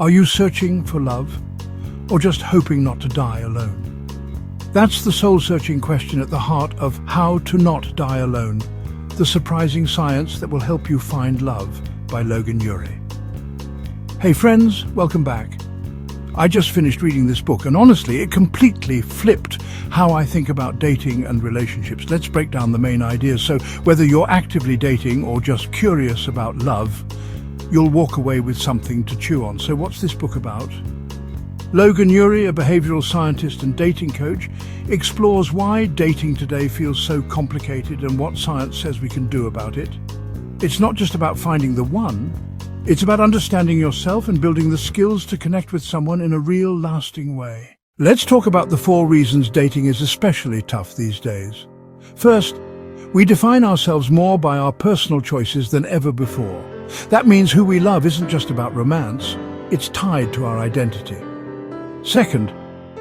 Are you searching for love, or just hoping not to die alone? That's the soul-searching question at the heart of How to Not Die Alone, the surprising science that will help you find love by Logan Ury. Hey friends, welcome back. I just finished reading this book, and honestly, it completely flipped how I think about dating and relationships. Let's break down the main ideas. So whether you're actively dating or just curious about love, you'll walk away with something to chew on. So what's this book about? Logan Ury, a behavioral scientist and dating coach, explores why dating today feels so complicated and what science says we can do about it. It's not just about finding the one, it's about understanding yourself and building the skills to connect with someone in a real, lasting way. Let's talk about the 4 reasons dating is especially tough these days. First, we define ourselves more by our personal choices than ever before. That means who we love isn't just about romance, it's tied to our identity. Second,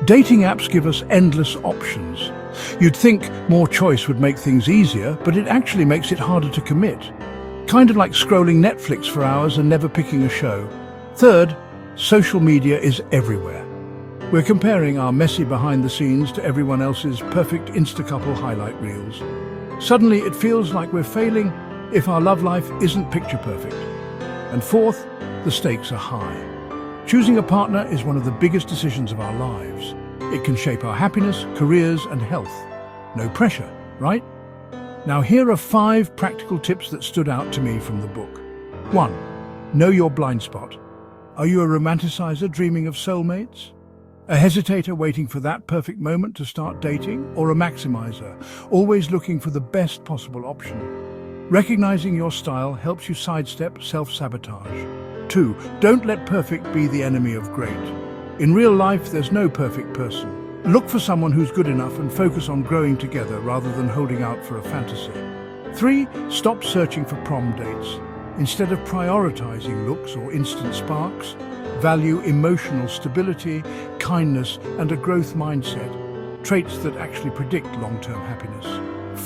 dating apps give us endless options. You'd think more choice would make things easier, but it actually makes it harder to commit. Kind of like scrolling Netflix for hours and never picking a show. Third, social media is everywhere. We're comparing our messy behind the scenes to everyone else's perfect Insta-couple highlight reels. Suddenly it feels like we're failing if our love life isn't picture perfect. And fourth, the stakes are high. Choosing a partner is one of the biggest decisions of our lives. It can shape our happiness, careers, and health. No pressure, right? Now here are 5 practical tips that stood out to me from the book. 1. Know your blind spot. Are you a romanticizer dreaming of soulmates? A hesitator waiting for that perfect moment to start dating? Or a maximizer, always looking for the best possible option? Recognizing your style helps you sidestep self-sabotage. 2. Don't let perfect be the enemy of great. In real life, there's no perfect person. Look for someone who's good enough and focus on growing together rather than holding out for a fantasy. 3. Stop searching for prom dates. Instead of prioritizing looks or instant sparks, value emotional stability, kindness, and a growth mindset, traits that actually predict long-term happiness.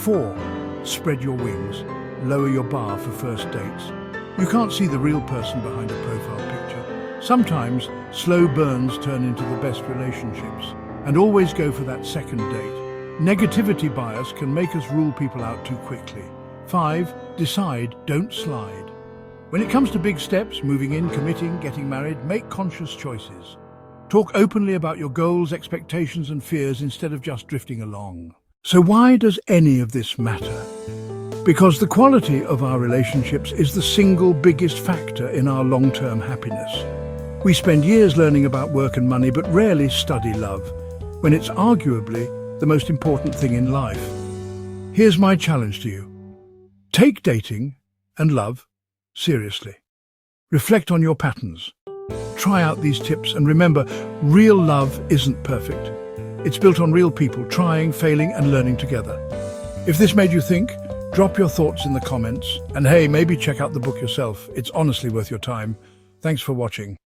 4. Spread your wings. Lower your bar for first dates. You can't see the real person behind a profile picture. Sometimes, slow burns turn into the best relationships. And always go for that second date. Negativity bias can make us rule people out too quickly. 5. Decide, don't slide. When it comes to big steps, moving in, committing, getting married, make conscious choices. Talk openly about your goals, expectations, and fears instead of just drifting along. So why does any of this matter? Because the quality of our relationships is the single biggest factor in our long-term happiness. We spend years learning about work and money, but rarely study love, when it's arguably the most important thing in life. Here's my challenge to you. Take dating and love seriously. Reflect on your patterns. Try out these tips and remember, real love isn't perfect. It's built on real people trying, failing, and learning together. If this made you think, drop your thoughts in the comments. And hey, maybe check out the book yourself. It's honestly worth your time. Thanks for watching.